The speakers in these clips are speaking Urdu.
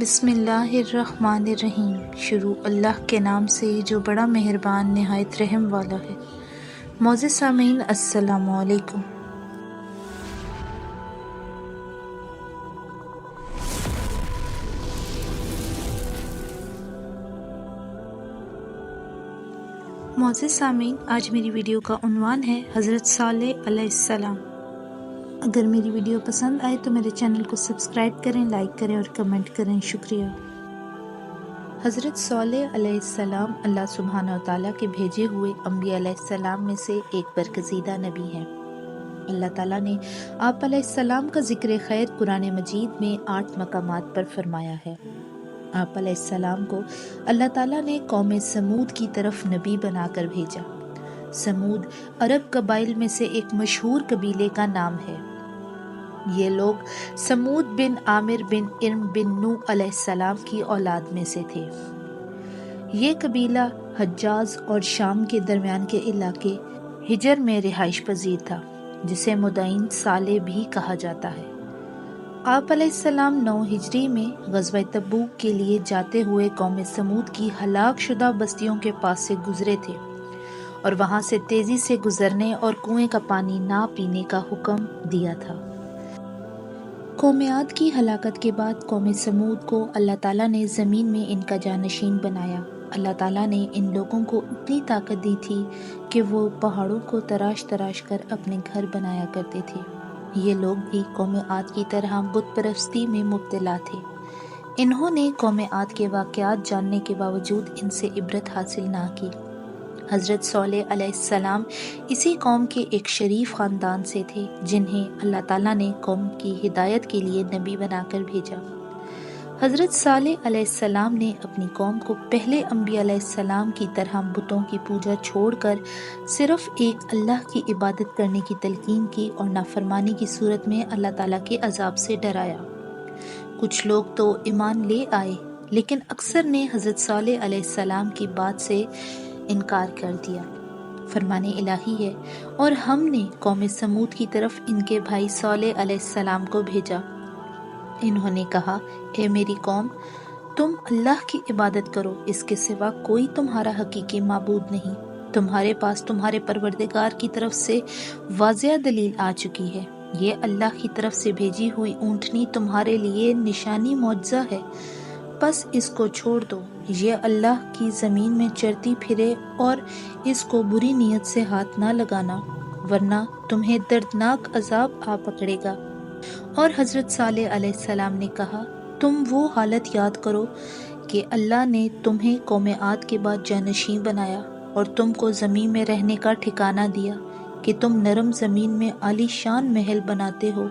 بسم اللہ الرحمن الرحیم۔ شروع اللہ کے نام سے جو بڑا مہربان نہایت رحم والا ہے۔ معزز سامعین السلام علیکم۔ معزز سامعین، آج میری ویڈیو کا عنوان ہے حضرت صالح علیہ السلام۔ اگر میری ویڈیو پسند آئے تو میرے چینل کو سبسکرائب کریں، لائک کریں اور کمنٹ کریں، شکریہ۔ حضرت صالح علیہ السلام اللہ سبحانہ و تعالیٰ کے بھیجے ہوئے انبیاء علیہ السلام میں سے ایک برگزیدہ نبی ہیں۔ اللہ تعالیٰ نے آپ علیہ السلام کا ذکر خیر قرآن مجید میں 8 مقامات پر فرمایا ہے۔ آپ علیہ السلام کو اللہ تعالیٰ نے قوم سمود کی طرف نبی بنا کر بھیجا۔ سمود عرب قبائل میں سے ایک مشہور قبیلے کا نام ہے۔ یہ لوگ سمود بن عامر بن ارم بن نوح علیہ السلام کی اولاد میں سے تھے۔ یہ قبیلہ حجاز اور شام کے درمیان کے علاقے ہجر میں رہائش پذیر تھا، جسے مدائن صالح بھی کہا جاتا ہے۔ آپ علیہ السلام 9 ہجری میں غزوہ تبوک کے لیے جاتے ہوئے قوم سمود کی ہلاک شدہ بستیوں کے پاس سے گزرے تھے اور وہاں سے تیزی سے گزرنے اور کنویں کا پانی نہ پینے کا حکم دیا تھا۔ قوم عاد کی ہلاکت کے بعد قوم سمود کو اللہ تعالیٰ نے زمین میں ان کا جانشین بنایا۔ اللہ تعالیٰ نے ان لوگوں کو اتنی طاقت دی تھی کہ وہ پہاڑوں کو تراش تراش کر اپنے گھر بنایا کرتے تھے۔ یہ لوگ بھی قوم عاد کی طرح بت پرستی میں مبتلا تھے۔ انہوں نے قوم عاد کے واقعات جاننے کے باوجود ان سے عبرت حاصل نہ کی۔ حضرت صالح علیہ السلام اسی قوم کے ایک شریف خاندان سے تھے، جنہیں اللہ تعالیٰ نے قوم کی ہدایت کے لیے نبی بنا کر بھیجا۔ حضرت صالح علیہ السلام نے اپنی قوم کو پہلے انبیاء علیہ السلام کی طرح بتوں کی پوجا چھوڑ کر صرف ایک اللہ کی عبادت کرنے کی تلقین کی اور نافرمانی کی صورت میں اللہ تعالیٰ کے عذاب سے ڈرایا۔ کچھ لوگ تو ایمان لے آئے، لیکن اکثر نے حضرت صالح علیہ السلام کی بات سے انکار کر دیا۔ فرمان الہی ہے، اور ہم نے قوم سمود کی طرف ان کے بھائی صالح علیہ السلام کو بھیجا۔ انہوں نے کہا، اے میری قوم، تم اللہ کی عبادت کرو، اس کے سوا کوئی تمہارا حقیقی معبود نہیں۔ تمہارے پاس تمہارے پروردگار کی طرف سے واضح دلیل آ چکی ہے۔ یہ اللہ کی طرف سے بھیجی ہوئی اونٹنی تمہارے لیے نشانی معجزہ ہے، بس اس کو چھوڑ دو۔ یہ اللہ کی زمین میں چرتی پھرے اور اس کو بری نیت سے ہاتھ نہ لگانا، ورنہ تمہیں دردناک عذاب آ پکڑے گا۔ اور حضرت صالح علیہ السلام نے کہا، تم وہ حالت یاد کرو کہ اللہ نے تمہیں قوم عاد کے بعد جانشین بنایا اور تم کو زمین میں رہنے کا ٹھکانہ دیا کہ تم نرم زمین میں عالی شان محل بناتے ہو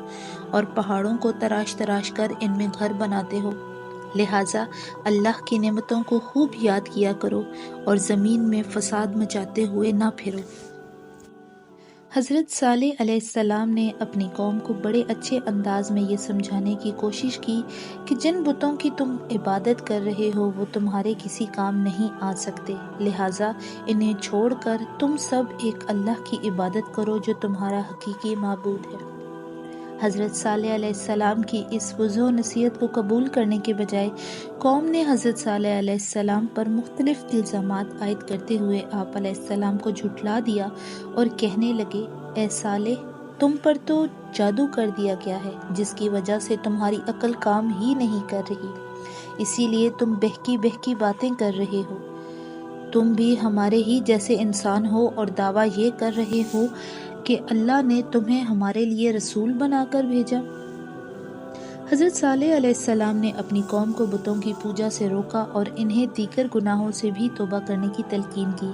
اور پہاڑوں کو تراش تراش کر ان میں گھر بناتے ہو۔ لہٰذا اللہ کی نعمتوں کو خوب یاد کیا کرو اور زمین میں فساد مچاتے ہوئے نہ پھرو۔ حضرت صالح علیہ السلام نے اپنی قوم کو بڑے اچھے انداز میں یہ سمجھانے کی کوشش کی کہ جن بتوں کی تم عبادت کر رہے ہو وہ تمہارے کسی کام نہیں آ سکتے، لہٰذا انہیں چھوڑ کر تم سب ایک اللہ کی عبادت کرو جو تمہارا حقیقی معبود ہے۔ حضرت صالح علیہ السلام کی اس وضع و نصیحت کو قبول کرنے کے بجائے قوم نے حضرت صالح علیہ السلام پر مختلف الزامات عائد کرتے ہوئے آپ علیہ السلام کو جھٹلا دیا اور کہنے لگے، اے صالح، تم پر تو جادو کر دیا گیا ہے جس کی وجہ سے تمہاری عقل کام ہی نہیں کر رہی، اسی لیے تم بہکی بہکی باتیں کر رہے ہو۔ تم بھی ہمارے ہی جیسے انسان ہو اور دعویٰ یہ کر رہے ہو کہ اللہ نے تمہیں ہمارے لیے رسول بنا کر بھیجا۔ حضرت صالح علیہ السلام نے اپنی قوم کو بتوں کی پوجا سے روکا اور انہیں دیگر گناہوں سے بھی توبہ کرنے کی تلقین کی،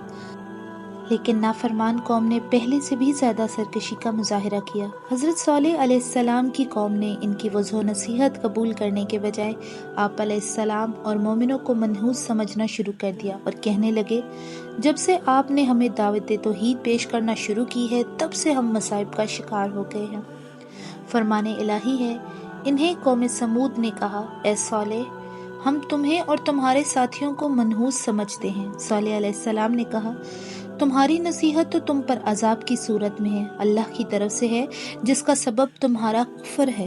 لیکن نافرمان قوم نے پہلے سے بھی زیادہ سرکشی کا مظاہرہ کیا۔ حضرت صالح علیہ السلام کی قوم نے ان کی وضع و نصیحت قبول کرنے کے بجائے آپ علیہ السلام اور مومنوں کو منحوس سمجھنا شروع کر دیا اور کہنے لگے، جب سے آپ نے ہمیں دعوت توحید پیش کرنا شروع کی ہے تب سے ہم مصائب کا شکار ہو گئے ہیں۔ فرمان الہی ہے، انہیں قوم سمود نے کہا، اے صالح، ہم تمہیں اور تمہارے ساتھیوں کو منحوس سمجھتے ہیں۔ صالح علیہ السلام نے کہا، تمہاری نصیحت تو تم پر عذاب کی صورت میں ہے، اللہ کی طرف سے ہے جس کا سبب تمہارا کفر ہے۔